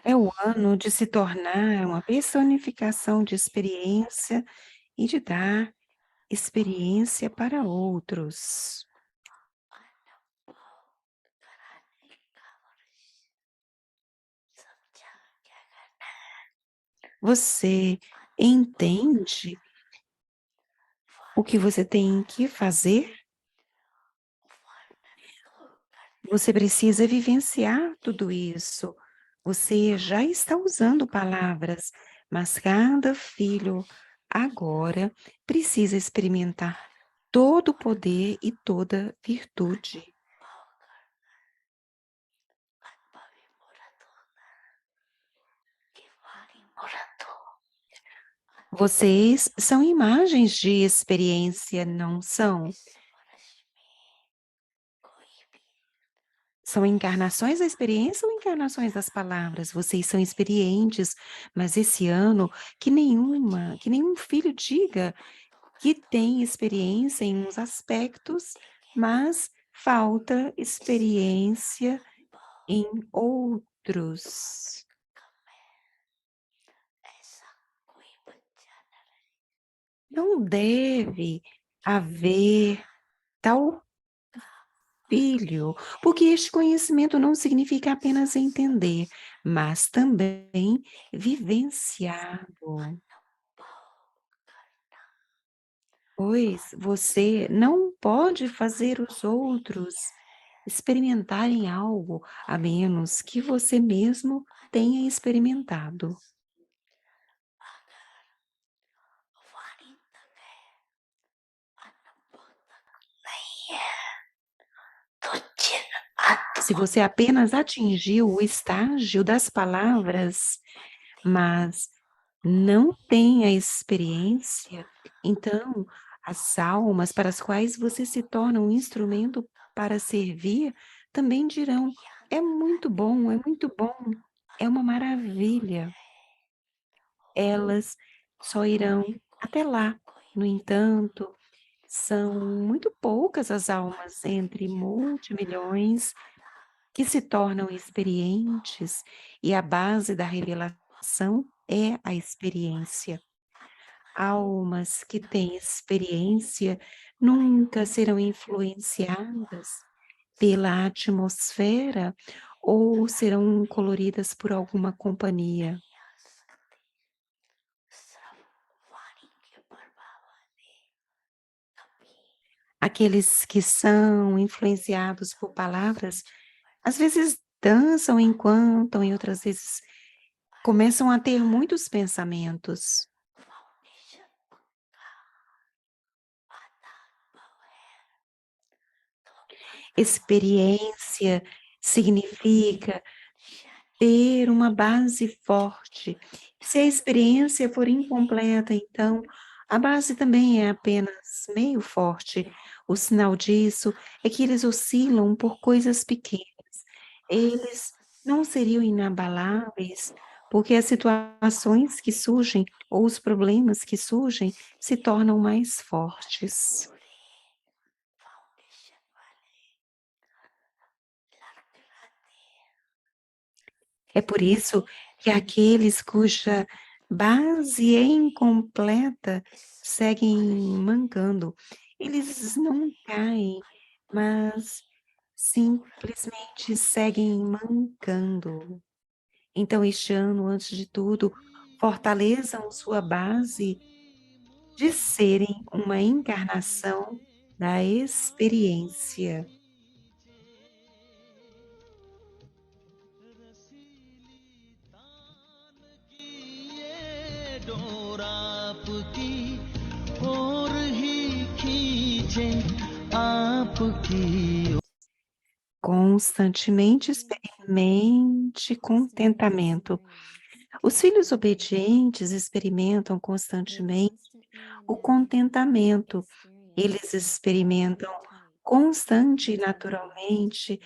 É o ano de se tornar uma personificação de experiência e de dar experiência para outros. Você entende o que você tem que fazer? Você precisa vivenciar tudo isso. Você já está usando palavras, mas cada filho agora precisa experimentar todo o poder e toda virtude. Vocês são imagens de experiência, não são? São encarnações da experiência ou encarnações das palavras? Vocês são experientes, mas esse ano que nenhum filho diga que tem experiência em uns aspectos, mas falta experiência em outros. Não deve haver tal filho, porque este conhecimento não significa apenas entender, mas também vivenciado. Pois você não pode fazer os outros experimentarem algo a menos que você mesmo tenha experimentado. Se você apenas atingiu o estágio das palavras, mas não tem a experiência, então as almas para as quais você se torna um instrumento para servir também dirão: é muito bom, é uma maravilha. Elas só irão até lá. No entanto, são muito poucas as almas entre multimilhões que se tornam experientes, e a base da revelação é a experiência. Almas que têm experiência nunca serão influenciadas pela atmosfera ou serão coloridas por alguma companhia. Aqueles que são influenciados por palavras, às vezes dançam enquanto, em outras vezes começam a ter muitos pensamentos. Experiência significa ter uma base forte. Se a experiência for incompleta, então a base também é apenas meio forte. O sinal disso é que eles oscilam por coisas pequenas. Eles não seriam inabaláveis, porque as situações que surgem ou os problemas que surgem se tornam mais fortes. É por isso que aqueles cuja base é incompleta seguem mancando. Eles não caem, mas simplesmente seguem mancando. Então, este ano, antes de tudo, fortaleçam sua base de serem uma encarnação da experiência. ये डोर आपकी और ही खींचे आपकी Constantemente experimente contentamento. Os filhos obedientes experimentam constantemente o contentamento. Eles experimentam constante e naturalmente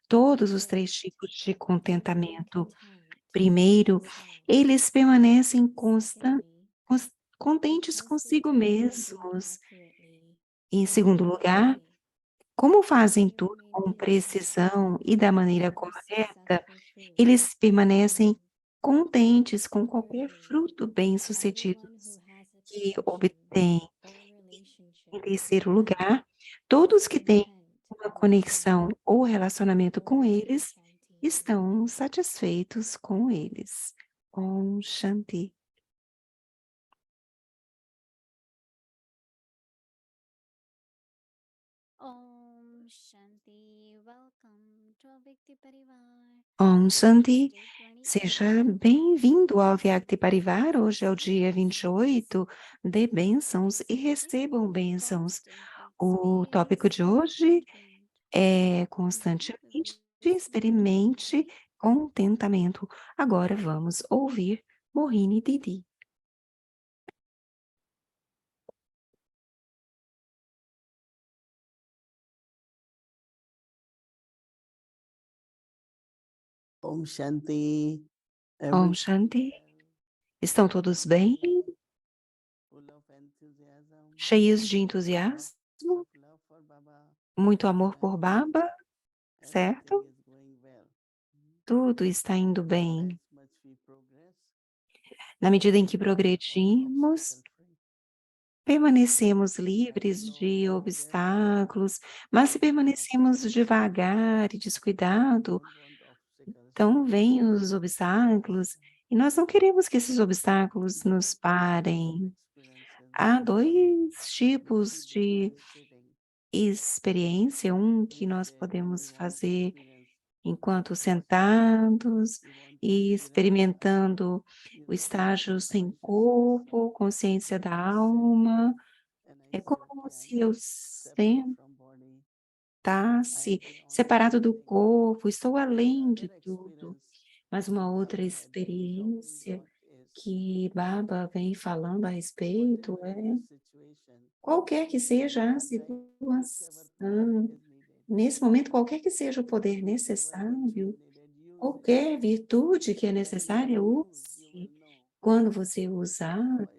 todos os três tipos de contentamento. Primeiro, eles permanecem contentes consigo mesmos. Em segundo lugar, como fazem tudo com precisão e da maneira correta, Eles permanecem contentes com qualquer fruto bem-sucedidos que obtêm. Em terceiro lugar, todos que têm uma conexão ou relacionamento com eles estão satisfeitos com eles. Om Shanti. Om Shanti, welcome to Avyakti Parivar. Om Shanti. Tuesday, 28th Seja bem-vindo ao Vyakti Parivar. Hoje é o dia September. 28 de bênçãos e This recebam bênçãos. podcast includes O tópico space de for hoje contentment. é Today we will constantemente listen to experimente Mohini. contentamento. Agora vamos ouvir Mohini Didi. Om Shanti. Om Everyone Shanti. well, Estão todos bem? full of enthusiasm, Cheios de lots entusiasmo? of love for Baba, Muito amor por and Baba, everything certo? is going well. Tudo está indo bem. As much we progress, Na medida em we que are progredimos, obstacle free. permanecemos As livres de slow, careful, obstáculos, mas se we can permanecemos obstacle free. devagar e We descuidado, don't want obstacles to então vêm os stop us. obstáculos e nós não queremos que esses obstáculos There nos are two kinds of parem. experiences. Há dois Which we tipos do de while sitting. experiência, um que Which nós we podemos want to fazer experience enquanto Vipassana. sentados We want to e experience, experimentando o estágio sem consciousness corpo, consciência when da I sit alma. and I É see como okay, se eu separate from body. I am sentasse beyond separado do everything. corpo, estou The além other de tudo. experience Mas uma outra Baba had been talking experiência about is que Baba vem falando a respeito whatever is the é situation, qualquer que seja a right? Whichever power situação, is needed, nesse momento, qualquer que seja o poder whichever virtue is necessário, needed, use it. qualquer virtude que é When you necessária, use, you will use. know Quando você usar,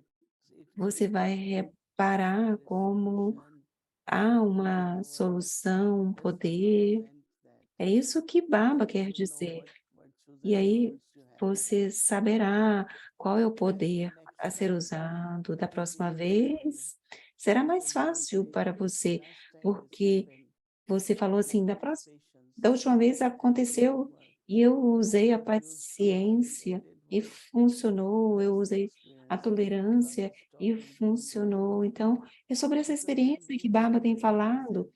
how it você vai creates. reparar There is como solution, há uma power. solução, um This Baba poder. meant that. É isso que Baba If quer you know dizer. what virtues E and aí powers you have, você saberá qual é o the poder a next ser time usado. Da it will be próxima easy for you. vez, será It mais will be fácil easy. para você, Last time this porque happened, você falou and I assim, used patience da última vez and it didn't aconteceu work. e eu usei a I used tolerance and paciência it e worked. funcionou, eu That's the usei a experience Baba tolerância is e talking to you. funcionou. Então, é sobre essa Because when experiência we que Baba tem experience falado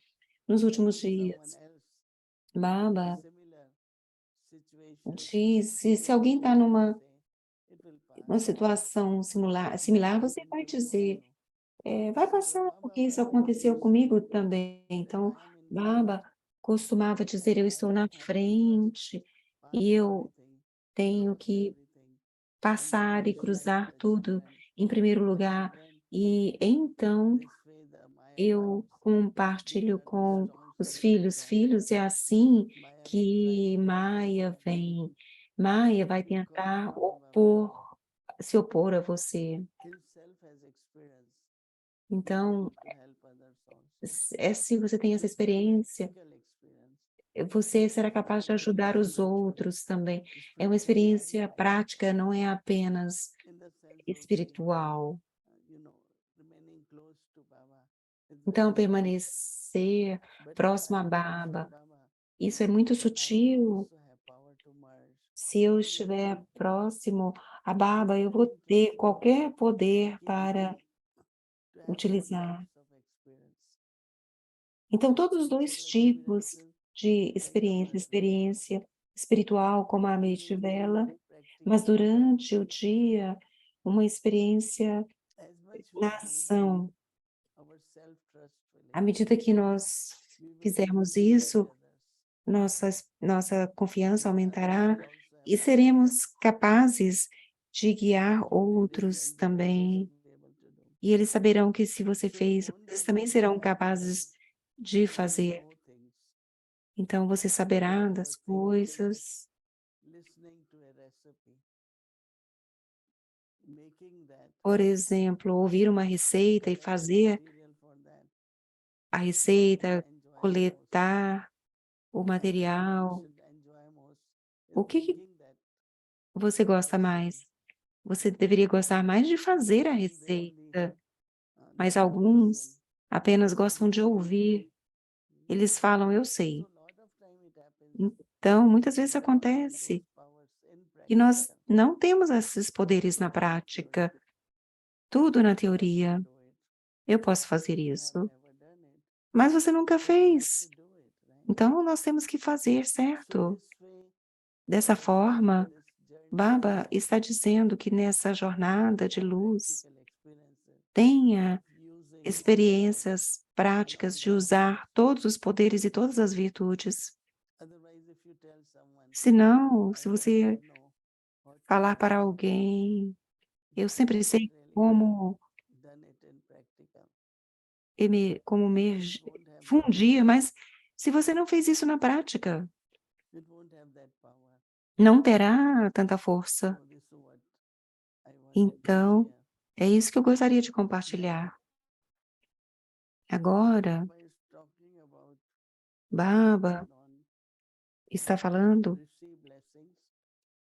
nos últimos someone dias. else in Baba similar situation, disse, we se alguém está automatically numa say, it will pass. uma situação similar, It você will vai do for dizer, you. vai So passar, Baba porque isso aconteceu practices comigo também. when Então, I am in front Baba costumava dizer, and eu I estou na have to first frente pass e eu everything, tenho cross que everything, and then passar e only I cruzar touch the tudo hand. em primeiro lugar. Then E então this way the Maya eu comes. These compartilho are com os distortions of filhos. that. Filhos, é assim Maya tries que to oppose Maia you. vem. Maia vai You come tentar before Baba. se opor a você. Himself has experience. He Então, wanted to help others also. se você tem essa This experiência, practical experience. você será It's capaz de not only ajudar os spiritual. outros também. É uma Spiritual is experiência very prática, não é apenas in the sense of the espiritual. remaining close to Baba is Então, very subtle. permanecer But if próximo I a am close to Baba, Baba, isso é muito then I will sutil. also have power to merge. Se eu estiver próximo a Baba, eu vou Listening to ter Baba qualquer poder making para me to have both utilizar. types of experience. Então, todos os dois Spiritual tipos experiences de like the experiência, mercy, experiência espiritual, como a during mente the day vela, mas practically. durante o dia, uma experiência As much we na build ação. our self-trust will À medida increase. que nós We will be able fizermos to guide isso, others. nossa confiança And others aumentará will also have e power. seremos capazes de guiar Only this outros engineering will também. be able to do. E eles saberão que se você So it fez, won't be vocês também serão capazes de you will fazer. know things Então você saberá like das thinking, coisas, listening to a recipe, making that, por exemplo, ouvir uma receita e collect fazer material for that. a What we receita, enjoy most, coletar o what we material, should enjoy most O que que thinking that você gosta others mais? Você deveria gostar mais de fazer a sometimes they only receita, mas know to listen, alguns apenas gostam others de say I know. ouvir. Eles falam: "Eu So sei". a lot of time it happens Então, muitas we vezes don't have those acontece powers in que nós practical. não temos esses poderes We na think prática, tudo na I can teoria. do it, Eu posso fazer but you have isso, never done it. mas você nunca So we have to fez. do it, right? Então nós temos que fazer, So certo? this way, Dessa Baba in forma, this journey Baba está dizendo que nessa jornada de have luz, practical experiences tenha of using experiências práticas all de the powers. usar todos os poderes e todas as virtudes. Otherwise, if you tell someone, Senão, se I always você know what to falar do, para alguém: "Eu you sempre haven't sei really como done it in practical. como It won't have that fundir", power. mas se você não fez isso na prática, It won't have that power. não terá tanta força. So this is what I wanted to Então, share. é isso que eu gostaria de compartilhar. So Agora, Baba is talking about Baba still on está falando, receive blessings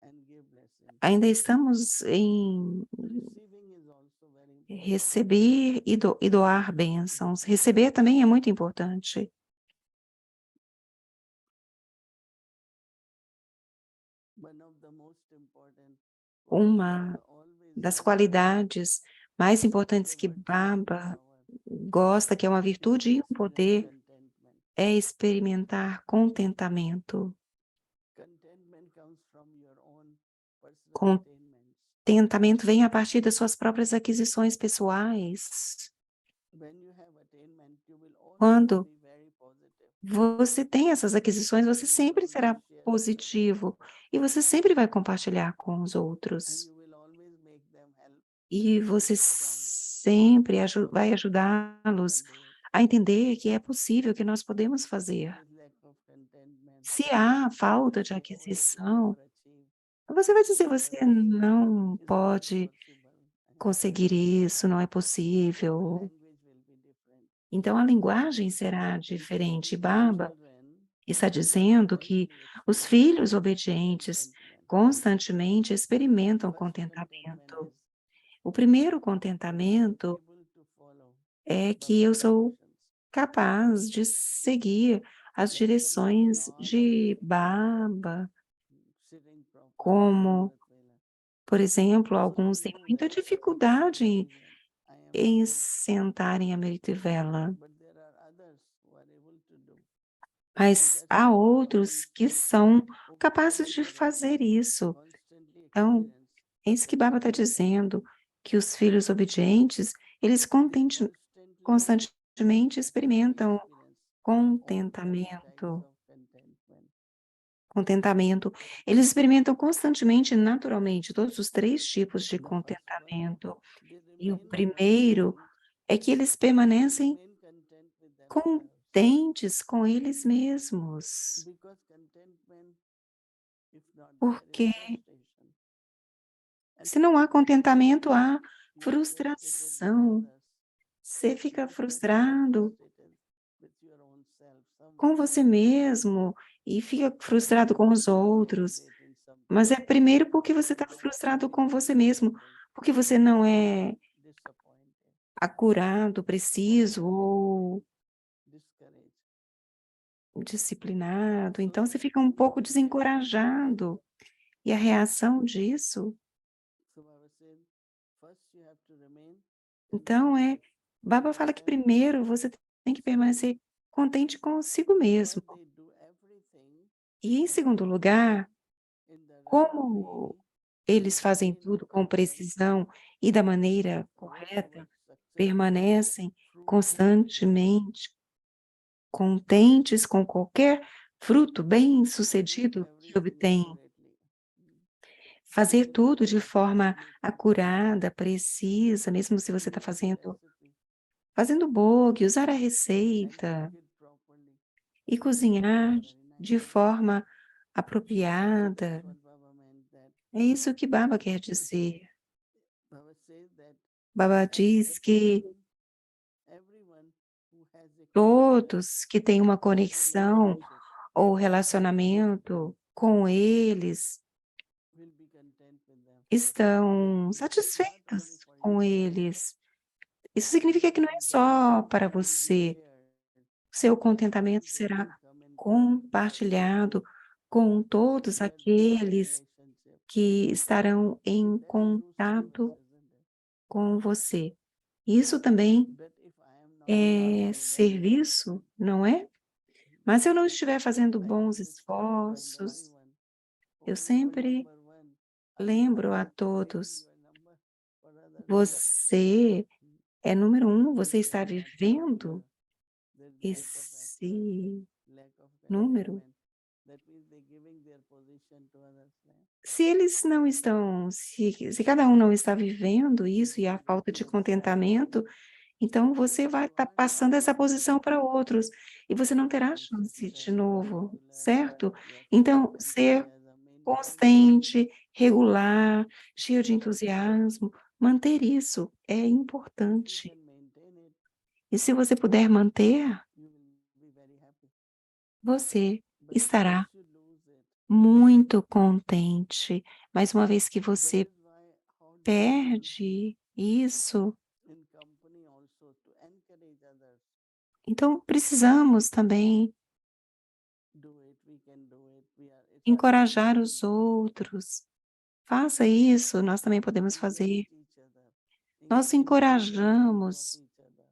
and give blessings. ainda estamos em Receiving is also very important. receber e doar bênçãos. Receber também é muito importante. One of the most important qualities Uma Baba always das mentions qualidades mais as importantes a que virtue and a Baba power gosta, que é uma is to virtude e um experience poder, contentment. é experimentar contentamento. Contentment comes from your own personal attainments. Contentamento vem a partir das suas próprias aquisições pessoais. When you have attainment, you will always Quando be very positive. você tem essas aquisições, você You will sempre always será share with others, positivo e você sempre vai compartilhar com os and outros. you will always make them help E você understand sempre it's vai possible, we can ajudá-los do it. a entender que é possível, que nós podemos If fazer. there is lack of contentment, Se há you falta will de say, oh, I can never aquisição, achieve, você this vai is dizer: never "Você não is never pode possible. conseguir isso, não é So the possível". language will be different. Então a linguagem será diferente. Obedient Baba children está dizendo que constantly os experience filhos obedientes contentment. constantemente experimentam First contentment contentamento. is O primeiro that I am contentamento able to follow é que Baba's eu sou directions. capaz de seguir as Like some have direções lot of de difficulty Baba, sitting properly in como, Amrit Vela. por exemplo, So alguns they têm do muita well dificuldade in that. I am em able, sentar em Amityville, but there are others who are able to do. So mas that's há why Baba outros brings que that são capazes obedient de children fazer isso. constantly Então, experience é isso que Baba está contentment. dizendo, que os filhos obedientes, eles They constantly, constantemente naturally experimentam experience all three types contentamento. of contentment. Contentamento. Eles experimentam constantemente, naturalmente, todos os 3 tipos de The first one, contentamento. they E o remain primeiro content, é que eles they permanecem remain content with themselves. contentes com eles mesmos, Because contentment, if not there, is porque frustration. And se não há contentamento, frustration, há you are frustrated with frustração. others. Você But fica especially you are frustrado frustrated with your own self com somewhere. você mesmo e fica frustrado com Because os you are outros. inadequate in Mas something. é primeiro porque você You está are not frustrado achieving com você mesmo, something. porque você não You are é disappointed, acurado, preciso a little bit ou discouraged. disciplinado, So então você fica um pouco reaction, desencorajado. E a reação disso, so Baba said, first you have to remain então, content with Baba fala que yourself. primeiro você tem que permanecer contente consigo mesmo. Because they do everything E em segundo lugar, in the right como way, eles they fazem remain tudo com content precisão e da with maneira whatever correta, success, permanecem fruitful experience. constantemente contentes com qualquer fruto They do bem-sucedido que everything obtêm. accurately. Fazer Even if tudo they de are forma making acurada, precisa, mesmo se você está using the fazendo recipe bolo, usar a and cook receita it properly. e cozinhar Very de nice. forma So that's apropriada. what Baba meant that É isso que Baba quer dizer. Baba says that Baba diz que everyone who has a connection todos que têm uma or conexão relationship ou with relacionamento com eles, will be content with them. estão It's not satisfeitos only for com you. eles. Isso significa que não é só para Contentment will be você. shared. Seu Everyone contentamento can será come in contact compartilhado com todos where there is aqueles relationship. que estarão em That's usefulness, contato isn't it? com você. Isso também But if I am not é doing any serviço, não é? Mas se eu não estiver fazendo I bons always tell esforços, everyone, eu oh, you are sempre number one. lembro a Maybe todos, you are number for others. você é número um, If você they está are not happy or vivendo there is lack of effort, esse lack of número. contentment, that means they're giving their position to others. Right? Se eles não estão, se cada um não está vivendo isso e a falta de contentamento, então você vai estar passando essa posição para outros e você não terá And chance de success, novo, regular, certo? you are full of Então, ser enthusiasm, maintain that. constante, regular, cheio de entusiasmo, manter isso é If you importante. can maintain it, E se você puder manter, you will be very happy. você But estará once you lose it, muito contente. Mas uma vez que that você is why how difficult perde isso, in company also to encourage others. então precisamos também Do it, we can do it. It's encorajar possible. os outros. Faça isso, nós também podemos fazer. Encourage each other. Nós Increase the value of encorajamos each other.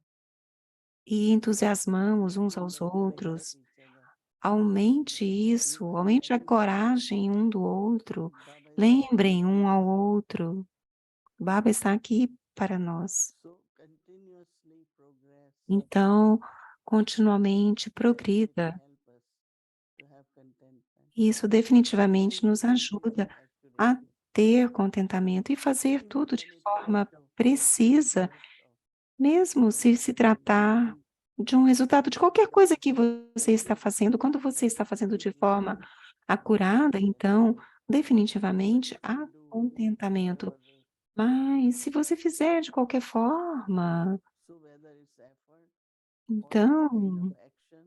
e entusiasmamos uns Improve aos the courage of outros. each other. Aumente isso, Remind aumente a everyone coragem um do outro. that Baba is always Lembrem with um us. ao outro. Baba está aqui para nós. So continuously progress. Então, continuamente Definitely progrida. help us to have contentment. Isso And definitivamente do nos everything ajuda a accurately. ter contentamento e fazer Even tudo de when it comes forma to precisa, result of mesmo se se whatever you are tratar doing, de um resultado de qualquer do coisa it que você está fazendo. Quando você está fazendo de consistently, forma acurada, então, consistently. But definitivamente if you há do contentamento. for Mas se você fizer de qualquer forma, so whether it's effort or some kind of então, action,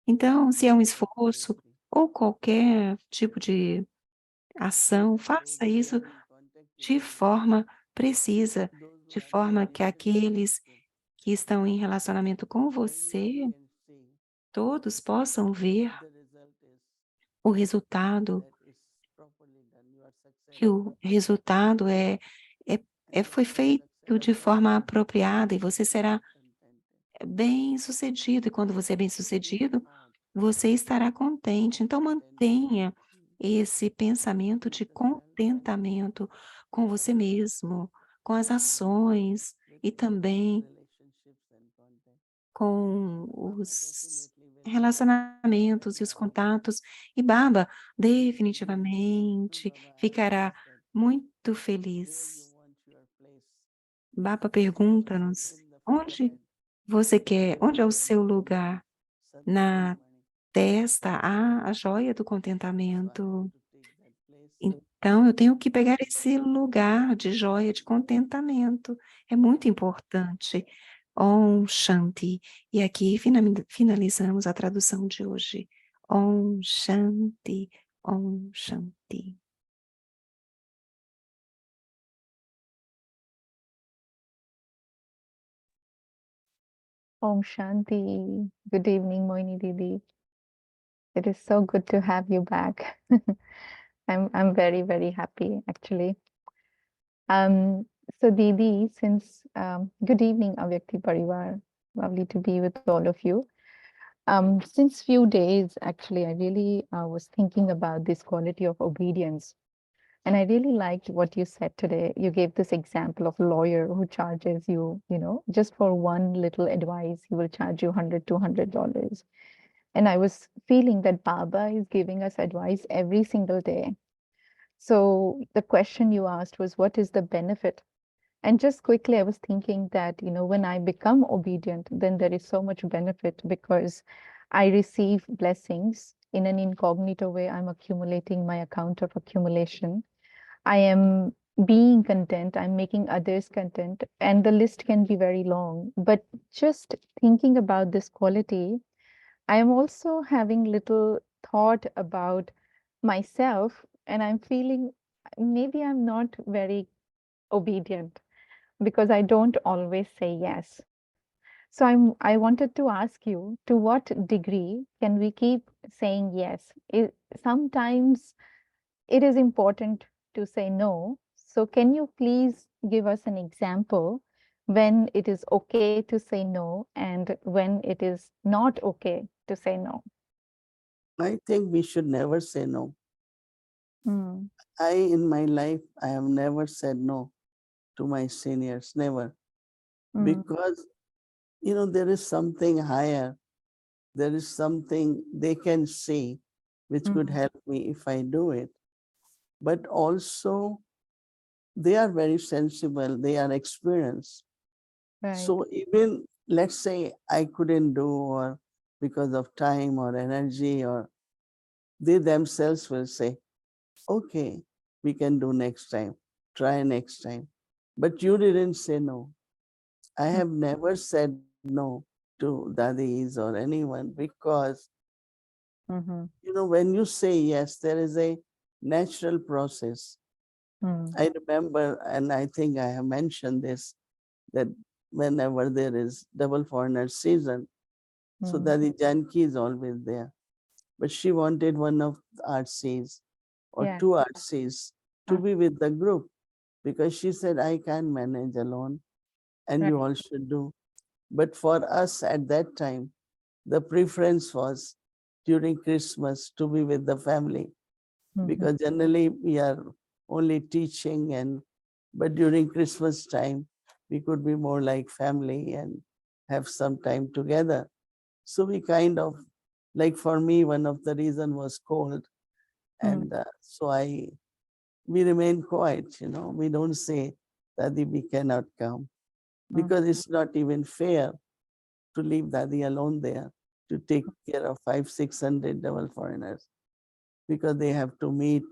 então, se é do um it esforço accurately. ou qualquer tipo de ação, And those faça who isso are in contact with de you, forma precisa, those who de are in forma que relationship with aqueles you, que estão em relacionamento com everyone você, can see todos possam ver the result is o resultado, that is properly done. You are que successful. o resultado é, And foi when you are feito de successful, forma apropriada e you você will be será contented. bem-sucedido. E quando você é Keep this bem-sucedido, thought você estará contente. of Então, contentment mantenha esse pensamento with de the self contentamento com você mesmo, com as ações with e também relationships and contact. com And Baba os definitely will relacionamentos e os contatos. E Baba give you. And definitivamente Baba ficará asks that muito where you feliz. want your place. Baba Baba said pergunta-nos in the onde forehead, você quer, there onde is é o the seu lugar? Na Santaramani. testa há a joia do So I have contentamento. to take that place. Então, eu tenho que pegar esse lugar de joia de contentamento. É muito importante. Om Shanti. E aqui finalizamos a tradução de hoje. Om Shanti. Om Shanti. Om Shanti. Good evening, Mohini Didi. It is so good to have you back. I'm very, very happy actually. Um, so Didi, since good evening, Avyakti Parivar. Lovely to be with all of you. Since few days, actually, I really was thinking about this quality of obedience. And I really liked what you said today. You gave this example of a lawyer who charges you, just for one little advice, he will charge you $100, $200. And I was feeling that Baba is giving us advice every single day. So the question you asked was, what is the benefit? And just quickly, I was thinking that, when I become obedient, then there is so much benefit because I receive blessings in an incognito way. I'm accumulating my account of accumulation. I am being content, I'm making others content, and the list can be very long. But just thinking about this quality, I am also having little thought about myself and I'm feeling maybe I'm not very obedient because I don't always say yes. So I wanted to ask you, to what degree can we keep saying yes? Sometimes it is important to say no. So can you please give us an example when it is okay to say no and when it is not okay to say no? I think we should never say no. Mm, In my life, I have never said no to my seniors, never. mm, Because, there is something higher, there is something they can see which could mm, help me if I do it. But also, they are very sensible, they are experienced. right. So, even let's say I couldn't do, or because of time or energy, or they themselves will say, okay, we can do next time, try next time. But you didn't say no. I Mm, have never said no to dadis or anyone because, mhm, when you say yes, there is a natural process. mm, I remember, and I think I have mentioned this, that whenever there is double foreigner season, so mm. Dadi Janki is always there. But she wanted one of the artsies or Yeah. two artsies to Uh, be with the group because she said, I can't manage alone and you right. all should do. But for us at that time, the preference was during Christmas to be with the family Mhm, because generally we are only teaching, but during Christmas time we could be more like family and have some time together. So we kind of, like, for me, one of the reason was cold, mm, and so I we remain quiet. We don't say Dadi we cannot come mm, because it's not even fair to leave Dadi alone there to take care of 500-600 double foreigners because they. Have to meet.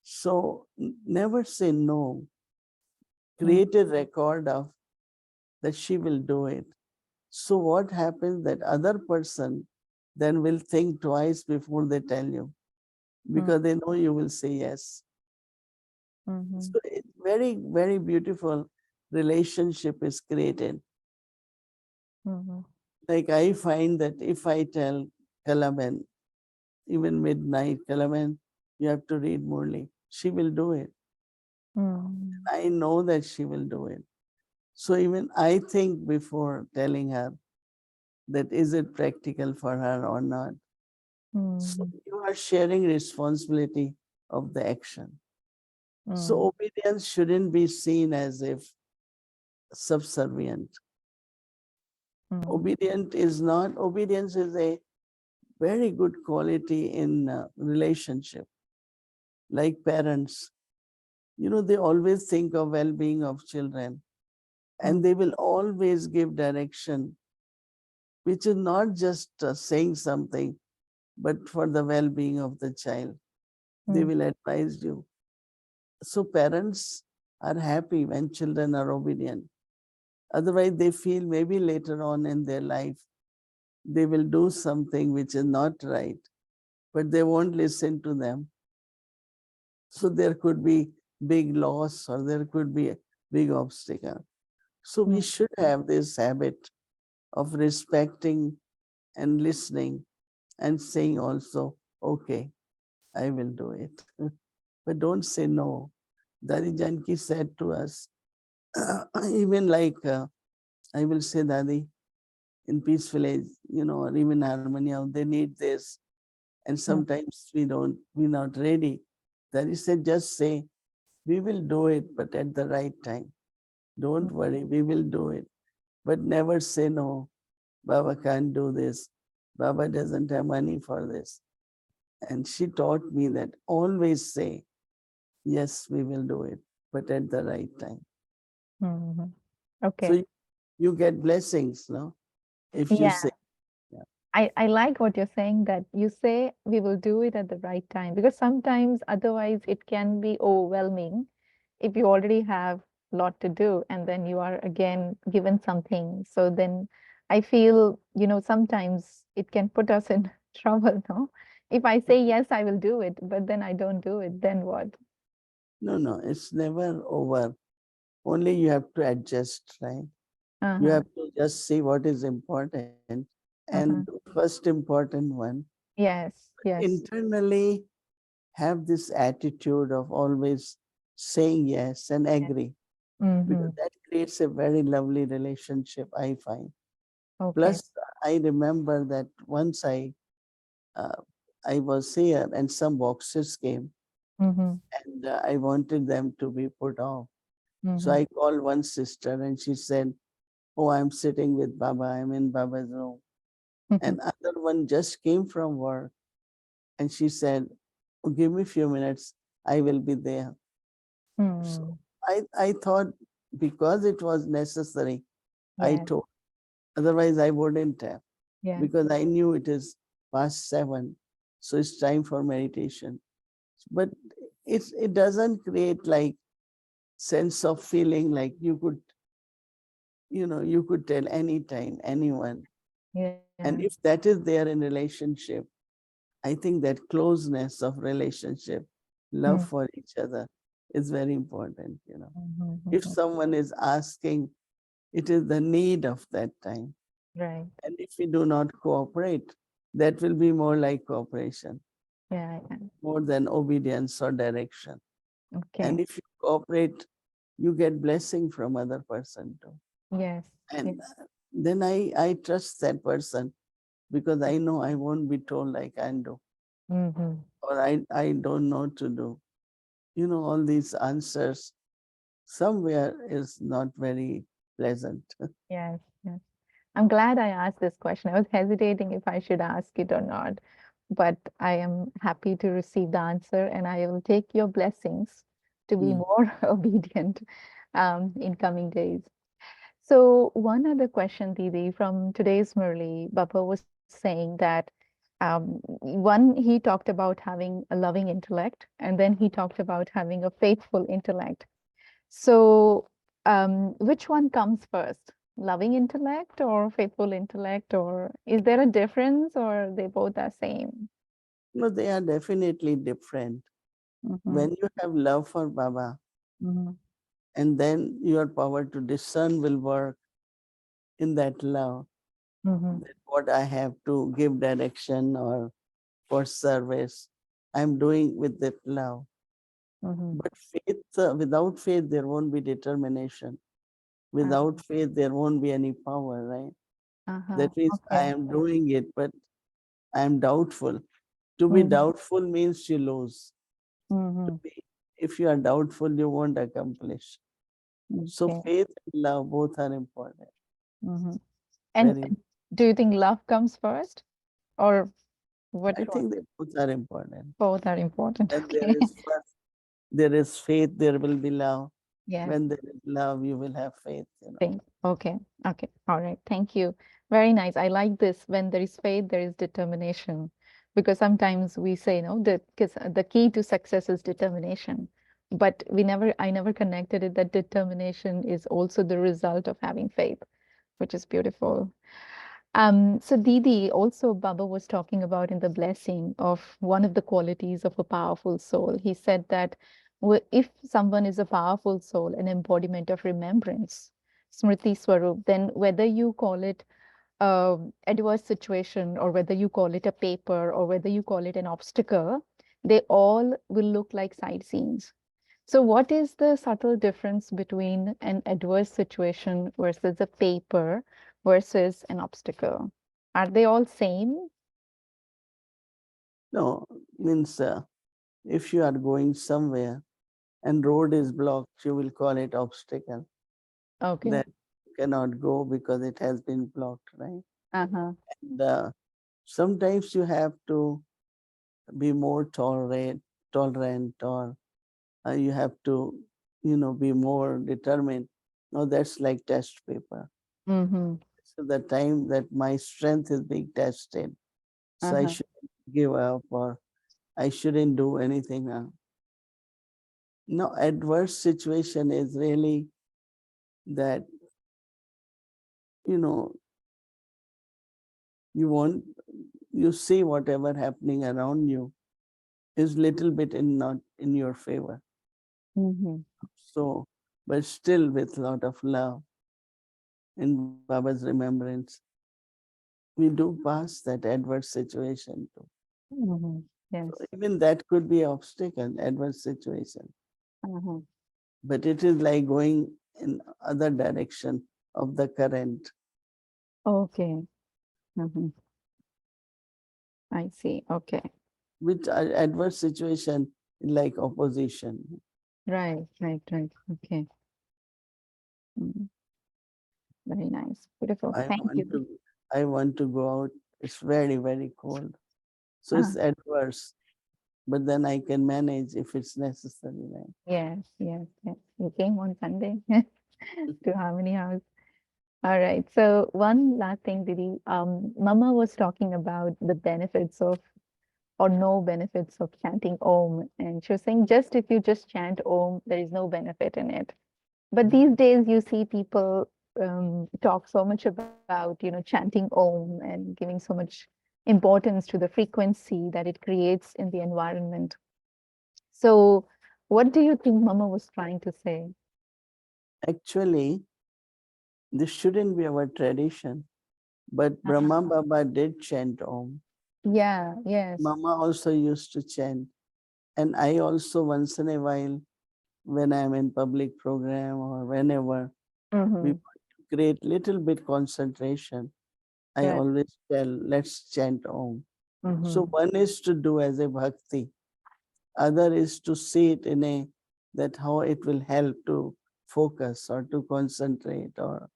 So never say no. mm, Create a record of that she will do it. So what happens that other person then will think twice before they tell you mm, because they know you will say yes. mhm, So it's very, very beautiful relationship is created. mhm, Like I find that if I tell Kalaman, even midnight, Kalaman, you have to read Murli, she will do it. mm, I know that she will do it. So even I think before telling her that is it practical for her or not. So mhm, you are sharing responsibility of the action. So mm, obedience shouldn't be seen as if subservient. mm, Obedience is a very good quality in relationship. Like parents, they always think of well-being of children and mm, they will always give direction, which is not just saying something, but for the well-being of the child. They mm, will advise you. So parents are happy when children are obedient. Otherwise, they feel maybe later on in their life, they will do something which is not right, but they won't listen to them. So there could be big loss or there could be a big obstacle. So we mm, should have this habit of respecting and listening and saying also, okay, I will do it. But don't say no. Dadi Janki said to us, even like, I will say, Dadi, in Peace Village, or even Harmonia, they need this. And mm, sometimes we're not ready. Dadi said, just say, we will do it, but at the right time. mm, Don't worry, we will do it. But never say no. Baba can't do this. Baba doesn't have money for this. And she taught me that always say, yes, we will do it, but at the right time. mhm. So Okay. you get blessings, no? If you say, Yeah. yeah. I like what you're saying that you say we will do it at the right time because sometimes otherwise it can be overwhelming if you already have a lot to do and then you are again given something. So then I feel, sometimes it can put us in trouble, no? If I say yes, I will do it, but then I don't do it, then what? No, it's never over. Only you have to adjust, right? You Uh-huh. have to just see what is important and Uh-huh. first important one. Yes, yes. Internally, have this attitude of always saying yes and Yes. agree, Mm-hmm. because that creates a very lovely relationship, I find. Okay. Plus, I remember that once uh, I was here and some boxes came Mm-hmm. and I wanted them to be put off. So Mm-hmm. I called one sister and she said, "Oh, I'm sitting with Baba. I'm in Baba's room." And other one just came from work and she said, "Oh, give me a few minutes. I will be there." So Mm. I thought because it was necessary, I Yes, told. Otherwise, I wouldn't have, yes, because I knew it is past 7. So it's time for meditation. But it doesn't create like sense of feeling like you could tell anytime, anyone. yeah, And if that is there in relationship, I think that closeness of relationship, love mm, for each other is very important. mhm, If mhm. someone is asking, it is the need of that time. Right. And if we do not cooperate, that will be more like cooperation, Yeah, yeah. more than obedience or direction. And Okay. if you cooperate, you get blessing from other person too. Yes, yes. And then I trust that person because I know I won't be told like I do Mm-hmm. or I don't know to do. All these answers somewhere is not very pleasant. Yes, yes. I'm glad I asked this question. I was hesitating if I should ask it or not, but I am happy to receive the answer, and I will take your blessings to be Mm. more obedient in coming days. So one other question, Didi, from today's Murli, Baba was saying that one, he talked about having a loving intellect, and then he talked about having a faithful intellect. So which one comes first? Loving intellect or faithful intellect, or is there a difference, or they both are same? No, they are definitely different. Mm-hmm, When you have love for Baba, mm-hmm, and then your power to discern will work in that love, mm-hmm, that what I have to give direction or for service, I'm doing with that love. mm-hmm. But faith, without faith, there won't be determination. Uh, Without faith, there won't be any power, right? uh-huh. That means I Okay. am doing it, but I am doubtful. To be Mm-hmm, doubtful means you lose. To mm-hmm. be, if you are doubtful, you won't accomplish. So Okay. faith and love both are important. Mm-hmm. And Very. do you think love comes first, or I which one? think they both are important. Both are important. When there Okay. is first, there is faith, there will be love. Yes. When there is love, you will have faith. Think. Okay. Okay. All right. Thank you. Very nice. I like this. When there is faith, there is determination. Because sometimes we say, no, that because the key to success is determination. But I never connected it that determination is also the result of having faith, which is beautiful. So Didi, also Baba was talking about in the blessing of one of the qualities of a powerful soul. He said that if someone is a powerful soul, an embodiment of remembrance, Smriti Swarup, then whether you call it adverse situation or whether you call it a paper or whether you call it an obstacle, they all will look like sightseeings. So, what is the subtle difference between an adverse situation versus a paper versus an obstacle? Are they all same? No, means if you are going somewhere and road is blocked, you will call it obstacle. Okay. That cannot go because it has been blocked, right? Uh-huh. And sometimes you have to be more tolerant, or you have to, be more determined. No, that's like test paper. Mm-hmm. So the time that my strength is being tested, so I Uh-huh. shouldn't give up or I shouldn't do anything. No, adverse situation is really that, you know, you want, you see whatever happening around you is little bit not in your favor. Mm-hmm. So, but still with lot of love in Baba's remembrance, we do pass that adverse situation too. Mm-hmm. So Yes. even that could be obstacle, adverse situation. Uh-huh. But it is like going in other direction of the current, Okay. Mm-hmm. I see. Okay. which adverse situation like opposition. Right, right, right. Okay. Mm, very nice. Beautiful. I Thank want you. to I want to go out. It's very, very cold. So Ah, it's adverse, but then I can manage if it's necessary, right? yes, yes, yes. You came on Sunday to Harmony House. All right. So one last thing, Didi. Mama was talking about the benefits of or no benefits of chanting Om. And she was saying just if you just chant Om, there is no benefit in it. But these days you see people talk so much about, chanting Om and giving so much importance to the frequency that it creates in the environment. So what do you think Mama was trying to say? Actually, this shouldn't be our tradition. But Uh-huh. Brahma Baba did chant Om. Yeah, yes. Mama also used to chant. And I also once in a while, when I'm in public program or whenever we Mm-hmm. want to create little bit concentration, I Right. always tell, let's chant Om. So Mm-hmm. one is to do as a bhakti, other is to see it in a that how it will help to focus or to concentrate, or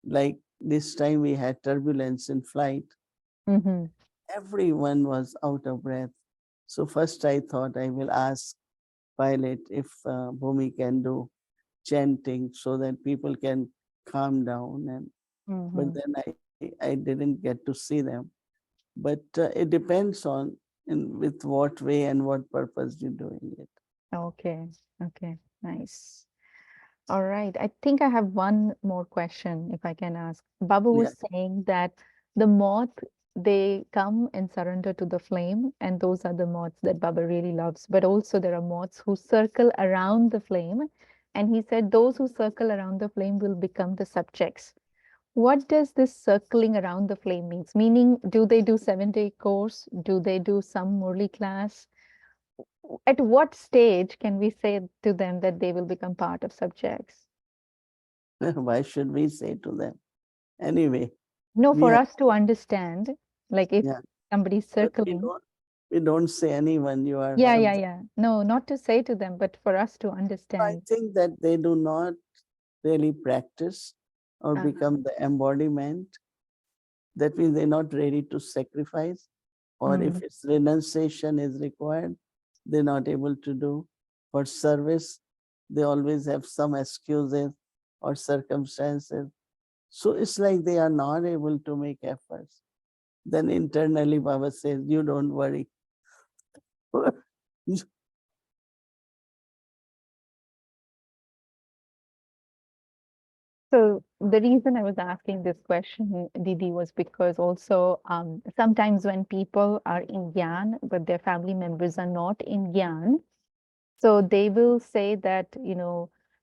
like this time we had turbulence in flight. Mm-hmm. Everyone was out of breath. So first I thought I will ask pilot if Bhumi can do chanting so that people can calm down. And but Mm-hmm. then I didn't get to see them. But it depends on in with what way and what purpose you're doing it. Okay. Okay. Nice. All right. I think I have one more question, if I can ask. Baba Yeah. was saying that the moth, they come and surrender to the flame, and those are the moths that Baba really loves. But also, there are moths who circle around the flame. And he said those who circle around the flame will become the subjects. What does this circling around the flame means? Meaning, do they do 7-day course? Do they do some Murli class? At what stage can we say to them that they will become part of subjects? Why should we say to them? Anyway, No, we for have, us to understand, like if yeah, somebody's but circling. we don't say anyone you are Yeah, yeah, subject. yeah. No, not to say to them, but for us to I understand. think that they do not really practice or Uh-huh. become the embodiment. That means they're not ready to sacrifice, or if Mm, it's renunciation is required, they're not able to do. For service, they always have some excuses or circumstances. So it's like they are not able to make efforts. Then internally, Baba says, you don't worry. So the reason I was asking this question, Didi, was because also sometimes when people are in Gyan, but their family members are not in Gyan, so they will say that,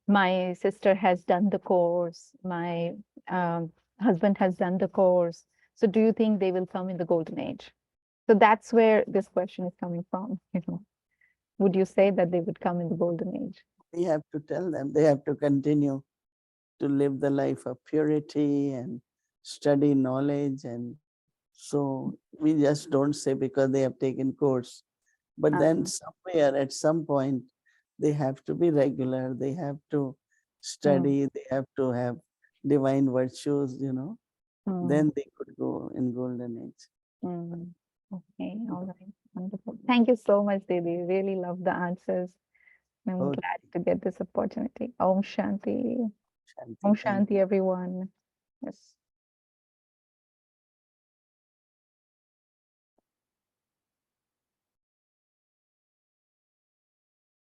my sister has done the course, my husband has done the course. So do you think they will come in the golden age? So that's where this question is coming from. Would you say that they would come in the golden age? We have to tell them they have to continue to live the life of purity and study knowledge. And so we just don't say because they have taken course. But then Uh-huh. somewhere at some point, they have to be regular, they have to Mm, study, they have to have divine virtues, mm, then they could go in golden age. mm. Okay, all right. Wonderful. Thank you so much, Devi. Really love the answers. I'm Okay, glad to get this opportunity. Om Shanti. Om Shanti, thank Shanti, everyone. Yes.